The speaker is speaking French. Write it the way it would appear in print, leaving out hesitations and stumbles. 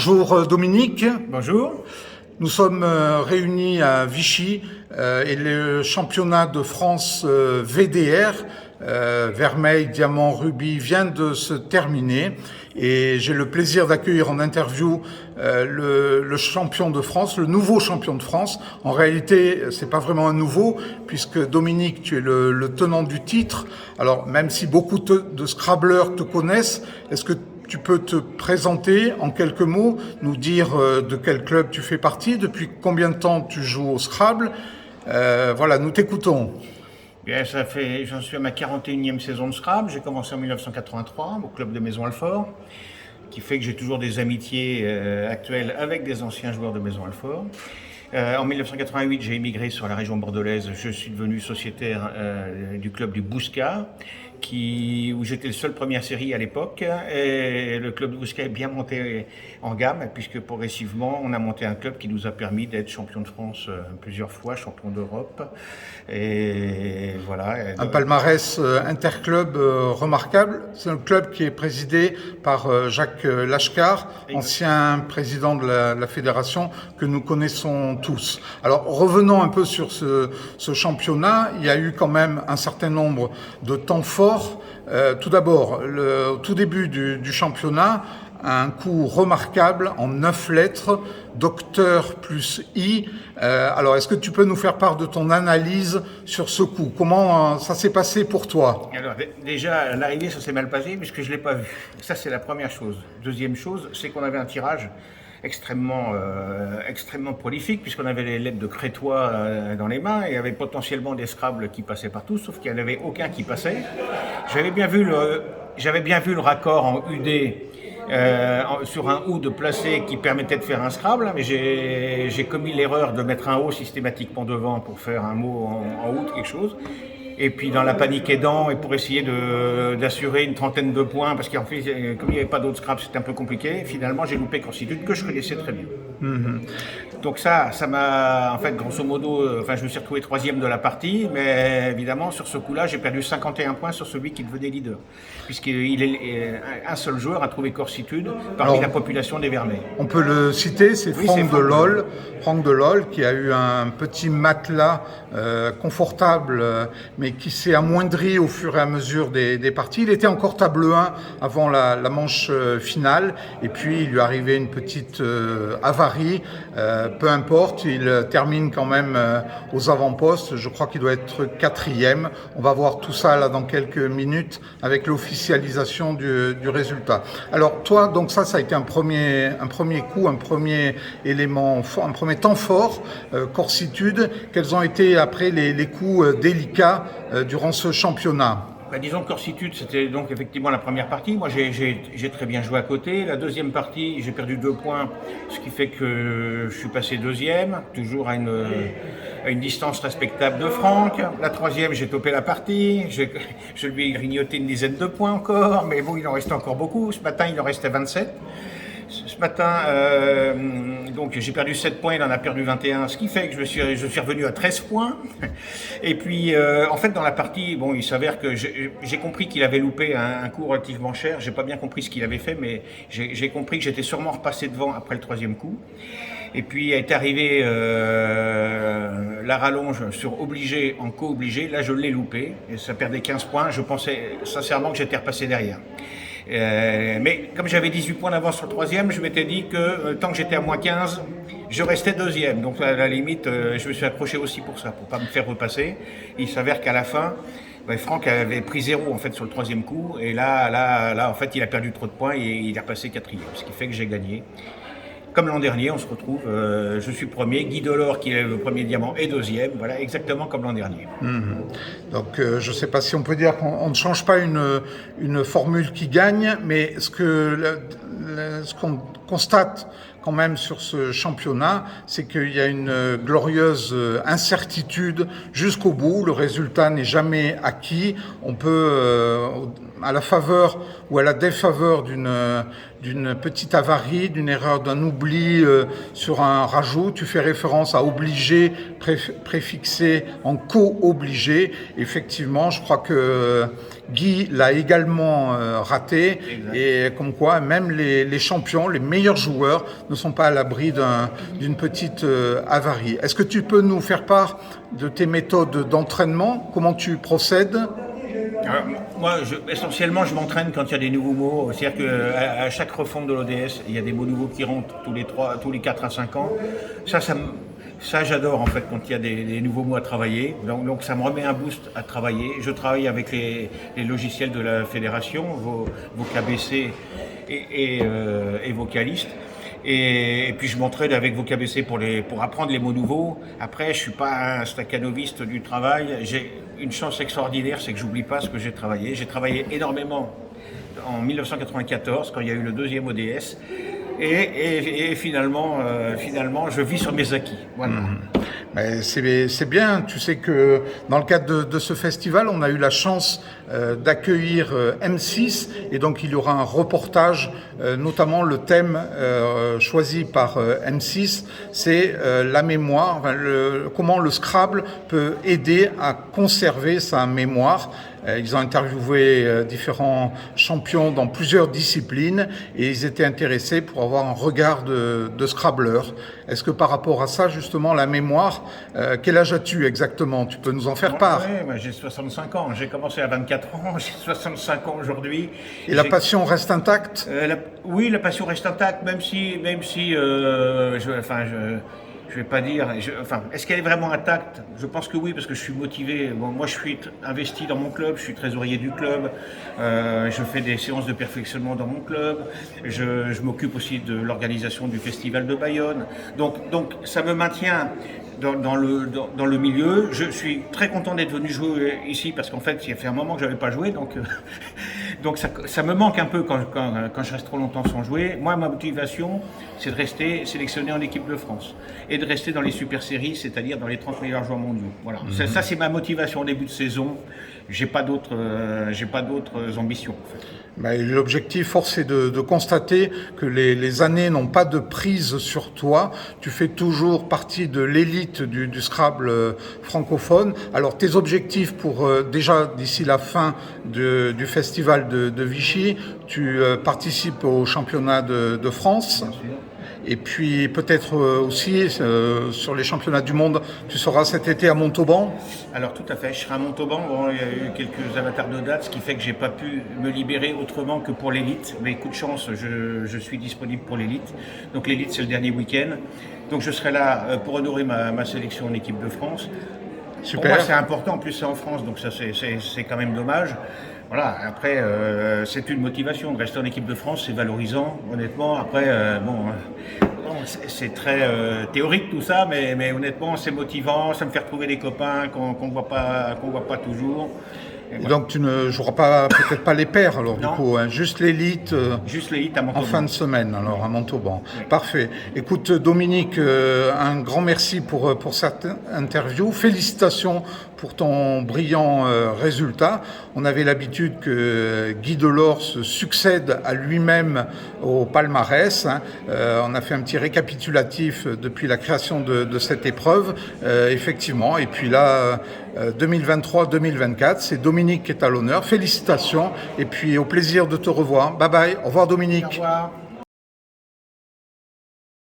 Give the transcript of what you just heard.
Bonjour Dominique. Bonjour. Nous sommes réunis à Vichy et le championnat de France VDR, Vermeil, Diamant, Rubis, vient de se terminer et j'ai le plaisir d'accueillir en interview le champion de France, le nouveau champion de France. En réalité, c'est pas vraiment un nouveau puisque Dominique, tu es le tenant du titre. Alors même si beaucoup de Scrabbleurs te connaissent, est-ce que tu peux te présenter en quelques mots, nous dire de quel club tu fais partie, depuis combien de temps tu joues au Scrabble. Voilà, nous t'écoutons. Bien, j'en suis à ma 41e saison de Scrabble. J'ai commencé en 1983 au club de Maison-Alfort, qui fait que j'ai toujours des amitiés actuelles avec des anciens joueurs de Maison-Alfort. En 1988, j'ai émigré sur la région bordelaise. Je suis devenu sociétaire du club du Bouscat, où j'étais le seul première série à l'époque. Et le club du Bouscat est bien monté en gamme, puisque progressivement, on a monté un club qui nous a permis d'être champion de France plusieurs fois, champion d'Europe. Et voilà. Un palmarès interclub remarquable. C'est un club qui est présidé par Jacques Lachkar, ancien président de la fédération que nous connaissons tous. Alors revenons un peu sur ce championnat. Il y a eu quand même un certain nombre de temps forts. Tout d'abord, au tout début du championnat, un coup remarquable en 9 lettres, docteur plus I. Alors, est-ce que tu peux nous faire part de ton analyse sur ce coup? Comment ça s'est passé pour toi? Alors, déjà, à l'arrivée, ça s'est mal passé puisque je ne l'ai pas vu. Ça, c'est la première chose. Deuxième chose, c'est qu'on avait un tirage extrêmement prolifique, puisqu'on avait les lettres de Crétois dans les mains, et il y avait potentiellement des Scrabbles qui passaient partout, sauf qu'il n'y en avait aucun qui passait. J'avais bien vu le raccord en UD sur un OUD placé qui permettait de faire un Scrabble, mais j'ai commis l'erreur de mettre un O systématiquement devant pour faire un mot en OUD, quelque chose. Et puis dans la panique aidant, et pour essayer d'assurer une trentaine de points, parce qu'en fait, comme il n'y avait pas d'autres Scrabble, c'était un peu compliqué, finalement j'ai loupé Corsitude, que je connaissais très bien. Donc ça m'a, en fait, grosso modo, je me suis retrouvé troisième de la partie, mais évidemment, sur ce coup-là, j'ai perdu 51 points sur celui qui devenait leader, puisqu'il est un seul joueur à trouver Corsitude parmi la population des Vermeils. On peut le citer, c'est Franck Delol. Franck Delol, qui a eu un petit matelas confortable, mais qui s'est amoindri au fur et à mesure des parties. Il était encore table 1 avant la manche finale, et puis il lui arrivait une petite avarie. Peu importe, il termine quand même aux avant-postes. Je crois qu'il doit être quatrième. On va voir tout ça là dans quelques minutes avec l'officialisation du résultat. Alors toi, donc ça a été un premier coup, un premier élément fort, un premier temps fort, Corsitude. Quels ont été après les coups délicats durant ce championnat? Disons que Corsitude, c'était donc effectivement la première partie. Moi, j'ai très bien joué à côté. La deuxième partie, j'ai perdu 2 points, ce qui fait que je suis passé deuxième, toujours à une distance respectable de Franck. La troisième, j'ai topé la partie. Je lui ai grignoté une dizaine de points encore, mais bon, il en restait encore beaucoup. Ce matin, il en restait 27. Ce matin, donc j'ai perdu 7 points, il en a perdu 21, ce qui fait que je suis revenu à 13 points. Et puis, en fait, dans la partie, bon, il s'avère que j'ai compris qu'il avait loupé un coup relativement cher. J'ai pas bien compris ce qu'il avait fait, mais j'ai compris que j'étais sûrement repassé devant après le troisième coup. Et puis est arrivé la rallonge sur obligé en co-obligé. Là, je l'ai loupé et ça perdait 15 points. Je pensais sincèrement que j'étais repassé derrière. Mais comme j'avais 18 points d'avance sur le troisième, je m'étais dit que tant que j'étais à moins 15, je restais deuxième. Donc à la limite, je me suis accroché aussi pour ça, pour pas me faire repasser. Il s'avère qu'à la fin, Franck avait pris 0 en fait sur le troisième coup, et là en fait il a perdu trop de points et il est repassé quatrième, ce qui fait que j'ai gagné. Comme l'an dernier, on se retrouve, je suis premier, Guy Delors qui est le premier diamant est deuxième, voilà, exactement comme l'an dernier. Donc je ne sais pas si on peut dire qu'on ne change pas une formule qui gagne, mais ce qu'on constate quand même sur ce championnat, c'est qu'il y a une glorieuse incertitude jusqu'au bout. Le résultat n'est jamais acquis. On peut, à la faveur ou à la défaveur d'une petite avarie, d'une erreur, d'un oubli sur un rajout, tu fais référence à obligé préfixé en co-obligé. Effectivement, je crois que Guy l'a également raté. Exact. Et comme quoi même les champions, les meilleurs joueurs ne sont pas à l'abri d'une petite avarie. Est-ce que tu peux nous faire part de tes méthodes d'entraînement? Comment tu procèdes? Alors, moi, essentiellement, je m'entraîne quand il y a des nouveaux mots. C'est-à-dire qu'à chaque refonte de l'ODS, il y a des mots nouveaux qui rentrent tous les 4 à 5 ans. Ça, j'adore en fait quand il y a des nouveaux mots à travailler. Donc ça me remet un boost à travailler. Je travaille avec les logiciels de la fédération, VocABC et Vocalist. Et puis je m'entraîne avec VocABC pour apprendre les mots nouveaux. Après, je suis pas un staccanoviste du travail. J'ai une chance extraordinaire, c'est que j'oublie pas ce que j'ai travaillé. J'ai travaillé énormément en 1994 quand il y a eu le deuxième ODS. Et finalement, je vis sur mes acquis. Voilà. Mais c'est bien, tu sais que dans le cadre de ce festival, on a eu la chance d'accueillir M6 et donc il y aura un reportage, notamment le thème choisi par M6, c'est la mémoire, enfin, comment le Scrabble peut aider à conserver sa mémoire. Ils ont interviewé différents champions dans plusieurs disciplines et ils étaient intéressés pour avoir un regard de Scrabbleur. Est-ce que par rapport à ça, justement, la mémoire, quel âge as-tu exactement? Tu peux nous en faire part? Oui, j'ai 65 ans. J'ai commencé à 24 ans, j'ai 65 ans aujourd'hui. Et la passion reste intacte? Oui, la passion reste intacte, même si je vais pas dire. Est-ce qu'elle est vraiment intacte? Je pense que oui, parce que je suis motivé. Bon, moi, je suis investi dans mon club. Je suis trésorier du club. Je fais des séances de perfectionnement dans mon club. Je m'occupe aussi de l'organisation du festival de Bayonne. Donc, ça me maintient dans le milieu. Je suis très content d'être venu jouer ici parce qu'en fait, il y a fait un moment que j'avais pas joué, donc ça me manque un peu quand je reste trop longtemps sans jouer. Moi, ma motivation, c'est de rester sélectionné en équipe de France et de rester dans les super séries, c'est-à-dire dans les 30 meilleurs joueurs mondiaux. Voilà. Ça, c'est ma motivation au début de saison. J'ai pas d'autres ambitions. En fait. L'objectif, force est de constater que les années n'ont pas de prise sur toi. Tu fais toujours partie de l'élite du Scrabble francophone. Alors, tes objectifs pour déjà d'ici la fin du festival de Vichy, tu participes au championnat de France. Bien sûr. Et puis peut-être aussi sur les championnats du monde, tu seras cet été à Montauban? Alors tout à fait, je serai à Montauban. Bon, il y a eu quelques avatars de date, ce qui fait que j'ai pas pu me libérer autrement que pour l'élite. Mais coup de chance, je suis disponible pour l'élite. Donc l'élite, c'est le dernier week-end. Donc je serai là pour honorer ma sélection en équipe de France. Super. Pour moi, c'est important. En plus, c'est en France, donc ça c'est quand même dommage. Voilà, après, c'est une motivation de rester en équipe de France, c'est valorisant, honnêtement. Après, c'est très théorique tout ça, mais honnêtement, c'est motivant, ça me fait retrouver des copains qu'on voit pas toujours. Et voilà. Donc tu ne joueras peut-être pas les pairs alors du coup, hein, juste l'élite à Montauban. En fin de semaine alors à Montauban. Oui. Parfait. Écoute Dominique, un grand merci pour cette interview. Félicitations pour ton brillant résultat. On avait l'habitude que Guy Delors succède à lui-même au palmarès. Hein. On a fait un petit récapitulatif depuis la création de cette épreuve, effectivement. Et puis là, 2023-2024, c'est Dominique qui est à l'honneur. Félicitations et puis au plaisir de te revoir. Bye bye. Au revoir Dominique. Au revoir.